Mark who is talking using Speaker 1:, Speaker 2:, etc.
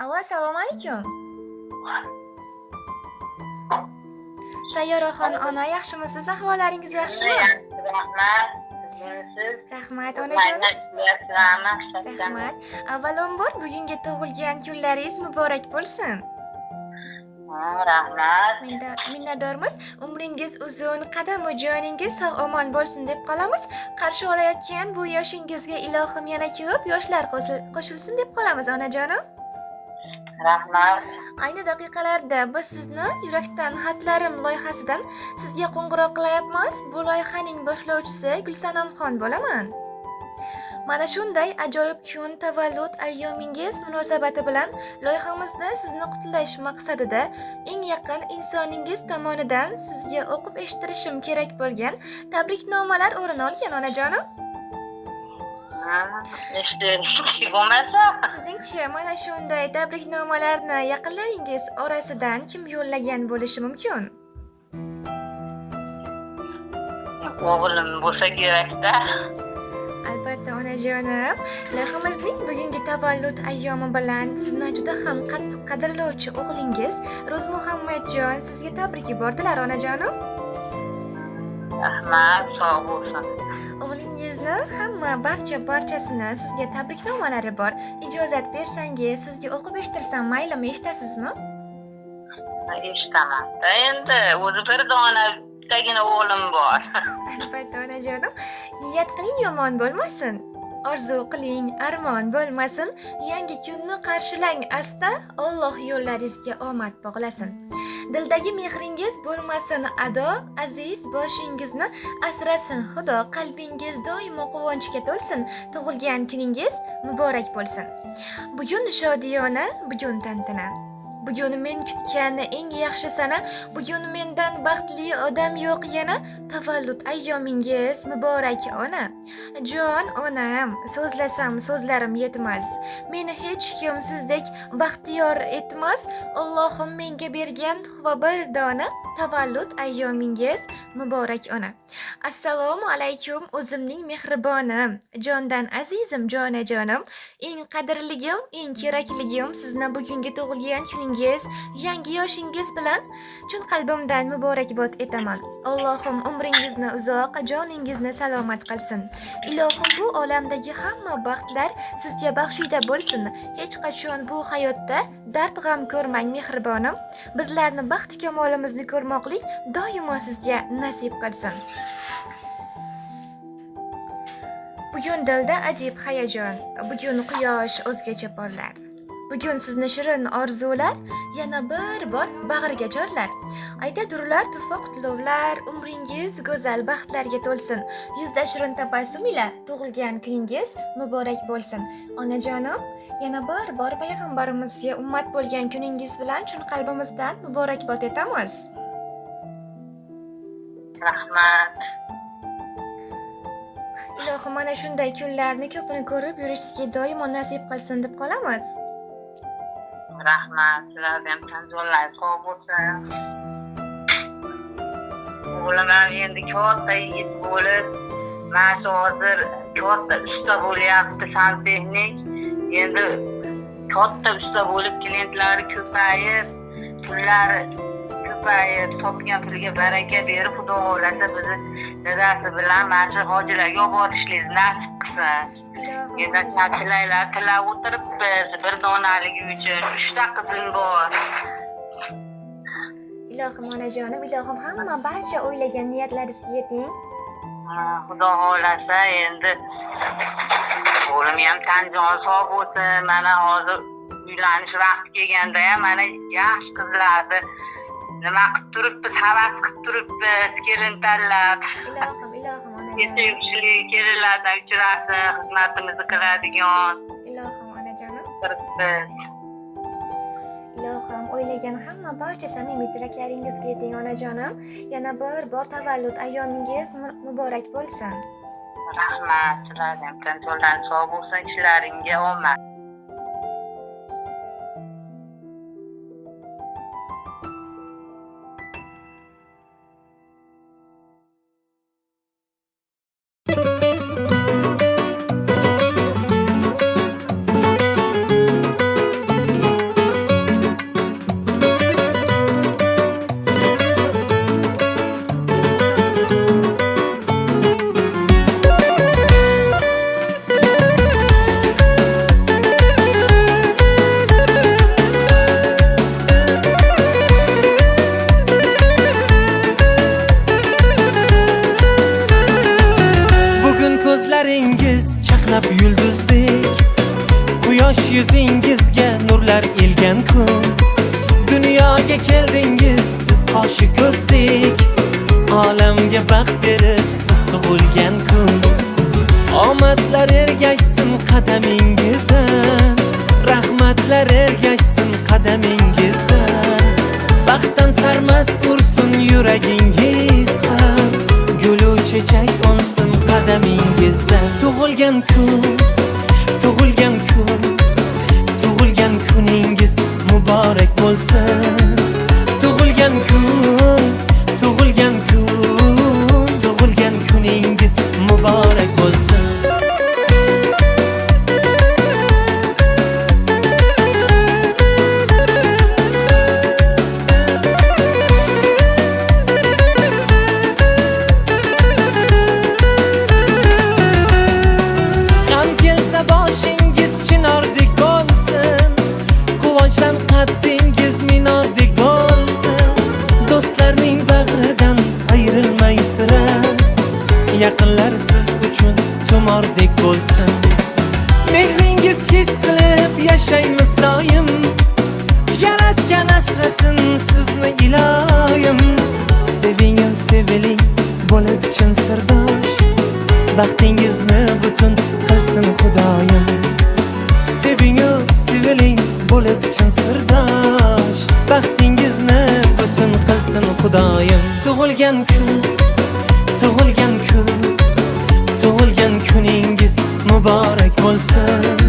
Speaker 1: Allo, assalomu alaykum. Sayyoraxon ona, yaxshimisiz? Ahvollaringiz yaxshimi?
Speaker 2: Yaxshi, rahmat. Sizmisiz?
Speaker 1: Rahmat onajonim.
Speaker 2: Rahmat.
Speaker 1: Rahmat. Avvalambor bugungi tug'ilgan kunlaringiz muborak bo'lsin.
Speaker 2: Rahmat.
Speaker 1: Minnatdormiz. Umringiz uzun, qadam-u joningiz sog'-omon bo'lsin deb qolamiz. Qarshi olayotgan bu yoshingizga ilohim yana ko'p yoshlar qo'shilsin deb qolamiz onajonim.
Speaker 2: Rahmat.
Speaker 1: Ayni daqiqalarda biz sizni Yurakdan xatlarim loyihasidan sizga qo'ng'iroq qilyapmiz. Bu loyihaning boshlovchisi Gulsanamxon bo'laman. Mana shunday ajoyib kun tavallud ayyomingiz munosabati bilan loyihamizni sizni qutlash maqsadida eng yaqin insoningiz tomonidan sizga o'qib eshittirishim kerak bo'lgan tabriknomalar o'rin olgan onajonim.
Speaker 2: Eshitish bo'lmasa?
Speaker 1: Sizningcha mana shunday tabriknomalarni yaqinlaringiz orasidan kim yo'llagan bo'lishi mumkin?
Speaker 2: O'g'lim bo'lsa kerak-da.
Speaker 1: Albatta onajonim, loyihamizning bugungi tavallud ayyomi bilan sizni juda ham qattiq qadrlovchi o'g'lingiz Ro'zmuhammadjon sizga tabrik yubordilar onajonim.
Speaker 2: Rahmat, sog' bo'lsin.
Speaker 1: O'g'lingizni barchasini sizga tabriknomalari bor. Ijozat bersangiz sizga o'qib eshittirsam maylimi, eshitasizmi?
Speaker 2: Eshitaman-da endi, o'zi bir dona bittagina o'g'lim bor.
Speaker 1: Albatta onajonim, niyat qiling yomon bo'lmasin. Orzu qiling, armon bo'lmasin. Yangi kunni qarshilang asta, Alloh yo'llaringizga omad bog'lasin. Dildagi mehringiz bo'lmasin ado, aziz boshingizni asrasin Xudo, qalbingiz doimo quvonchga to'lsin. Tug'ilgan kuningiz muborak bo'lsin. Bugun shodiyona, bugun tantana. Bugun men kutgan eng yaxshi sana, bugun mendan baxtli odam yo'q yana. Tavallud ayyomingiz muborak ona. Jon onam, so'zlasam so'zlarim yetmas. Meni hech kim sizdek baxtiyor etmas. Allohim menga bergan tuhfa bir dona. Tavallud ayyomingiz muborak ona. Assalomu alaykum o'zimning mehribonim, jondan azizim jonajonim, eng qadrligim, eng kerakligim sizni bugungi tug'ilgan kuningiz, yangi yoshingiz bilan chin qalbimdan muborakbod etaman. Allohim umringizni uzoq, joningizni salomat qilsin. Ilohim bu olamdagi hamma baxtlar sizga baxshida bo'lsin. Hech qachon bu hayotda dard g'am ko'rmang mehribonim. Bizlarni baxt kamolimizni ko'rmoqlik doimo sizga nasib qilsin. Bugun dilda ajib hayajon, bugun quyosh o'zgacha porlar. Bugun sizni shirin orzular yana bir bor bag'riga chorlar. Aytadurlar turfa qutluvlar, umringiz go'zal baxtlarga to'lsin. Yuzda shirin tabassum ila tug'ilgan kuningiz muborak bo'lsin. Onajonim, yana bir bor payg'ambarimizga ummat bo'lgan kuningiz bilan chin qalbimizdan muborakbod etamiz.
Speaker 2: Rahmat.
Speaker 1: Ilohim mana shunday kunlarni ko'pini ko'rib yurishga doimo nasib qilsin deb qolamiz.
Speaker 2: Rahmat, sizlarga ham tanzonlar sog' bo'lsin. O'g'lim ham endi katta yigit bo'lib, mana shu hozir katta usta bo'lyapti santexnik. Endi katta usta bo'lib, klientlari ko'payib, pullari ko'payib, topgan puliga baraka berib, Xudo xohlasa bizni dadasi bilan mana shu hojilarga olib borishimizni nasib qilsin. Endi chaqilaylar tilab o'tiribmiz bir donaligi uchun. 3 ta qizim bor.
Speaker 1: Ilohim onajonim, ilohim hamma barcha o'ylagan niyatlaringizga yeting.
Speaker 2: Xudo xohlasa endi o'g'lim ham tanjon sog' bo'lsin. Mana hozir uylanish vaqti kelganda ham mana yaxshi qizlarni nima qilib turibmiz, havas qilib turibmiz, kelin tanlab.
Speaker 1: Ilohim onajonim.
Speaker 2: Yetakchilik kelinlardan uchrasin, xizmatimizni qiladigan.
Speaker 1: Ilohim onajonim.
Speaker 2: Turibmiz.
Speaker 1: Ilohim o'ylagan hamma barcha samimiy tilaklaringizga yeting onajonim. Yana bir bor tavallud ayyomingiz muborak bo'lsin.
Speaker 2: Rahmat, sizlarga ham tanzonlar sog' bo'lsin, ishlaringga omad.
Speaker 3: yosh yuzingizga nurlar ilgan kun. Dunyoga keldingiz siz qoshi ko'zdek, olamga baxt berib siz tug'ilgan kun. Omadlar ergashsin qadamingizdan, rahmatlar ergashsin qadamingizdan. Baxtdan sarmast ursin yuragingiz ham, gulu chechak unsin qadamingizdan. Tug'ilgan kun, tug'ilgan kun, tug'ilgan kuningiz muborak bo'lsin. Tug'ilgan kun, tug'ilgan kun, tug'ilgan kuningiz muborak bo'lsin. Boshingiz chinordek bo'lsin, quvonchdan qaddingiz minordek bo'lsin. Do'stlarning bag'ridan ayrilmaysizlar, yaqinlar siz uchun tumordek bo'lsin. Mehringiz his qilib yashaymiz doim, yaratgan asrasin sizni iloyim. Sevingim seviling bo'lib chin sirdosh, baxtingizni butun qilsin Xudoyim. Sevingu seviling bo'lib chin sirdosh, baxtingizni butun qilsin Xudoyim. Tug'ilgan kun, tug'ilgan kun, tug'ilgan kuningiz muborak bo'lsin.